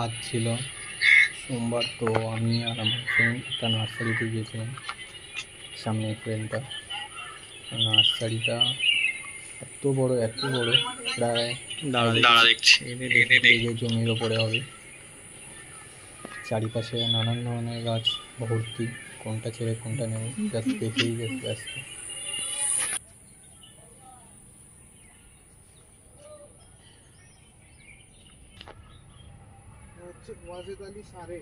আজ ছিল সোমবার, তো আমি আর আমার ফ্রেন্ড একটা নার্সারিতে গিয়েছিলাম। সামনে ফ্রেন্ডটা, নার্সারিটা এত বড় প্রায় দাঁড়া দেখছি জমির ওপরে হবে। চারিপাশে নানান ধরনের গাছ ভর্তি, কোনটা ছেড়ে কোনটা নেব জাস্ট দেখেই ব্যস্ত। ওয়াজেদ আলী সারে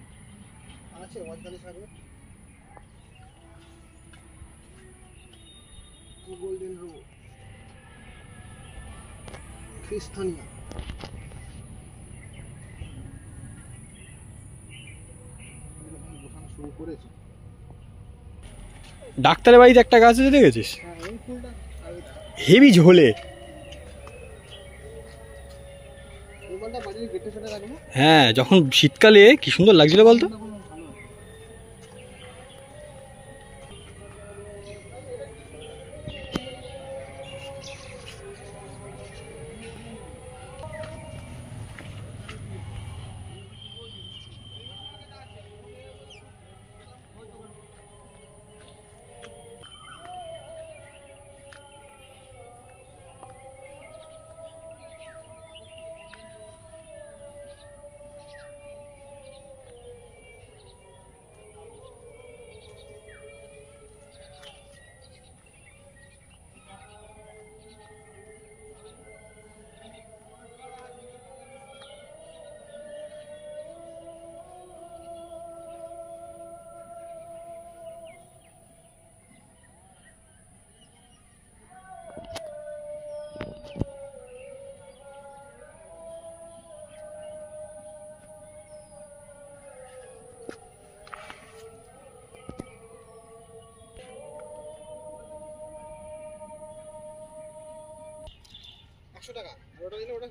আছে, ওয়াজেদ আলী সারে গোল্ডেন রো খ্রিস্টানিয়া। শুরু করেছে। ডাক্তারের বাড়িতে একটা গাছ আছে, দেখেছিস? এই ফুলটা হেভি ঝোলে। হ্যাঁ, যখন শীতকালে কি সুন্দর লাগছিল বলতো। টাকা ওটা দিলে, ওটা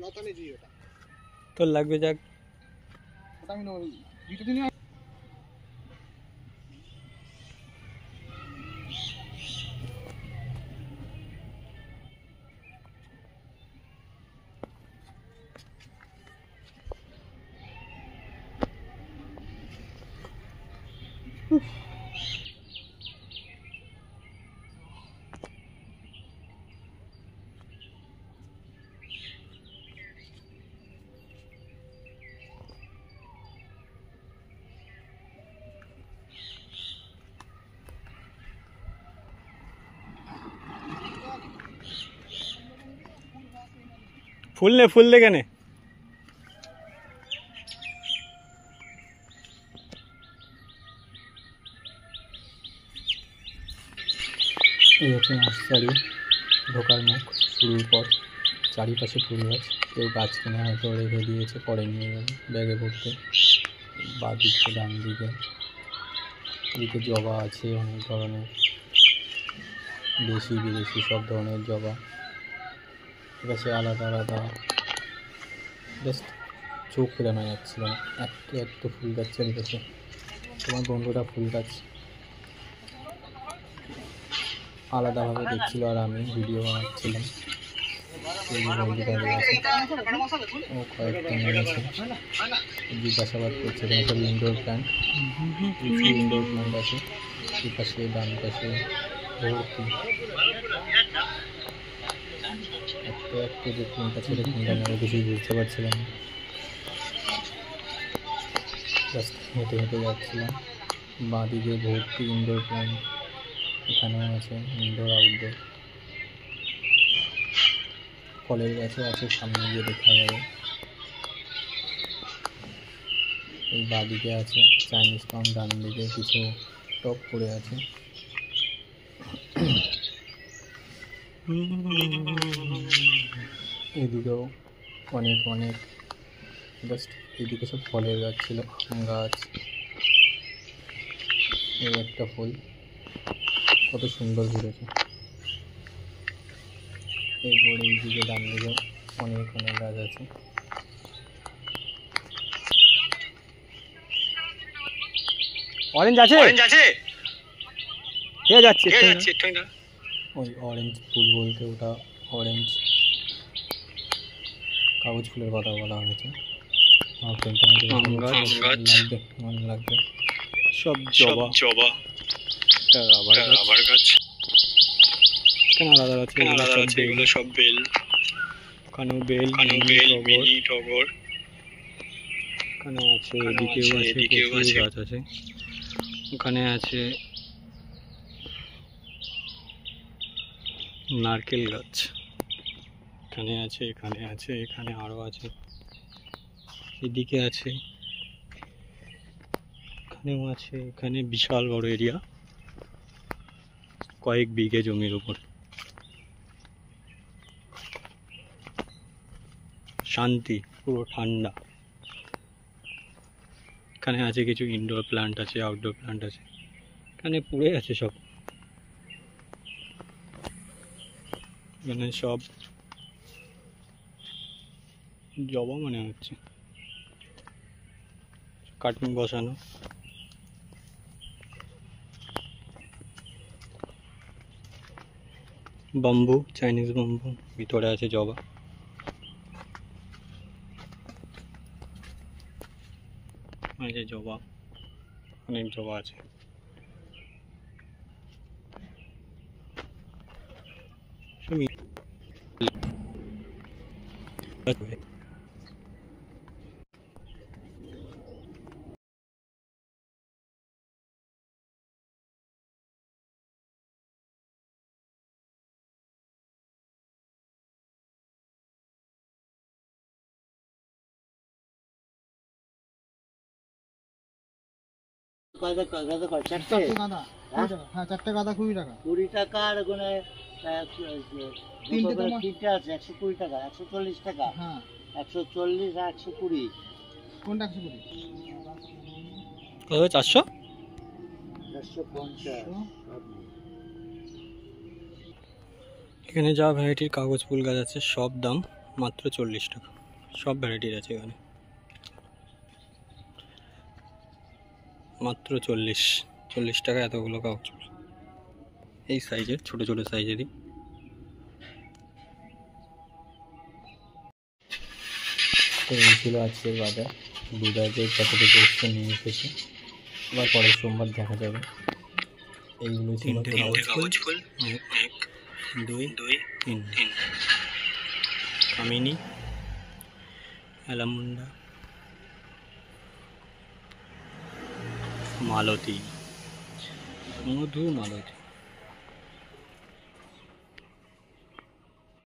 লতানে জি, ওটা তোর লাগবে, যাক ওটা আমি দুটো দিনে। ফুল দে কেন? এই হচ্ছে নার্সারি ঢোকার মুখ। শুরুর পর চারিপাশে ফুল গাছ, কেউ গাছ কিনে হয়তো রেখে দিয়েছে, পরে নিয়ে যাবে ব্যাগে ভরতে। বাঁদিকে ডান দিকে এদিকে জবা আছে অনেক ধরনের, দেশি বিদেশি সব ধরনের জবা। এপাশে আলাদা আলাদা, জাস্ট চোখ ফেরানো যাচ্ছিল না, এত ফুল গাছ চারিপাশে। তোমার বন্ধুরা ফুল গাছ আলাদাভাবে দেখছিল আর আমি ভিডিও বানাচ্ছিলাম। ও কয়েকটা নিয়েছে, জিজ্ঞাসাবাদ করছে। এখানে সব ইনডোর প্ল্যান্ট, কিছু ইনডোর প্ল্যান্ট আছে। এই পাশে ডান পাশে ভর্তি, এত যে কোনটা ছেড়ে কোনটা নেবো কিছুই বুঝতে পারছিলাম না। জাস্ট হেঁটে যাচ্ছিলাম। বাঁদিকে ভর্তি ইনডোর প্ল্যান্ট, এখানেও আছে ইনডোর আউটডোর। ফলের গাছও আছে, সামনে গিয়ে দেখা যাবে। এই বাঁদিকে আছে চাইনিজ পাম, ডান দিকে কিছু টপ পড়ে আছে। এদিকেও অনেক জাস্ট এদিকে সব ফলের গাছ ছিল, আম গাছ। এই একটা ফুল কত সুন্দর ঘুরেছে। এরপরে এইদিকে ডান দিকে অনেক গাছ আছে। অরেঞ্জ আছে, কে যাচ্ছে? ওই অরেঞ্জ ফুল বলতে ওটা অরেঞ্জ কাগজ ফুলের কথা বলা হয়েছে। আম গাছ লাগবে, মন লাগবে। সব জবা, একটা রাবার গাছ। কেন আলাদা আছে? এগুলো সব বেল। ওখানেও বেল, মিনি টগর। ওখানেও আছে, এদিকেও আছে, গাছ আছে। ওখানে আছে নারকেল গাছ। এখানে আছে, এখানে আছে, এখানে আরো আছে, এদিকে আছে, এখানেও আছে। এখানে বিশাল বড় এরিয়া, কয়েক বিঘে জমির উপর। শান্তি, পুরো ঠান্ডা। এখানে আছে কিছু ইনডোর প্ল্যান্ট আছে, আউটডোর প্ল্যান্ট আছে। এখানে পুড়ে আছে সব। এখানে সব জবা মনে হচ্ছে, কাটিং বসানো। বাম্বু, চাইনিজ বাম্বু, ভিতরে আছে জবা। এই যে জবা, অনেক জবা আছে। চারটে গাঁদা, হ্যাঁ 4টে গাঁদা 20 টাকা। 20 টাকা আর ওখানে তিনটে তোমার? তিনটে আছে 120 টাকা, 140 টাকা, হ্যাঁ 140 আর 120। কোনটা 120? কত? 400? 450। এখানে যা ভ্যারাইটির কাগজ ফুল গাছ আছে সব দাম মাত্র 40 টাকা। সব ভ্যারাইটির আছে এখানে, মাত্র 40 টাকা এতগুলো কাগজ ফুল। এই সাইজের, ছোট ছোট সাইজেরই। তো এই ছিল আজকের বাজার। বুধবারে যতটুকু এসছে নিয়ে এসেছে, আবার পরের সোমবার দেখা যাবে। এইগুলো ছিল কাগজ ফুল। 1 2 3 কামিনী, অ্যালামুন্ডা, মালতী, মধু মালতী।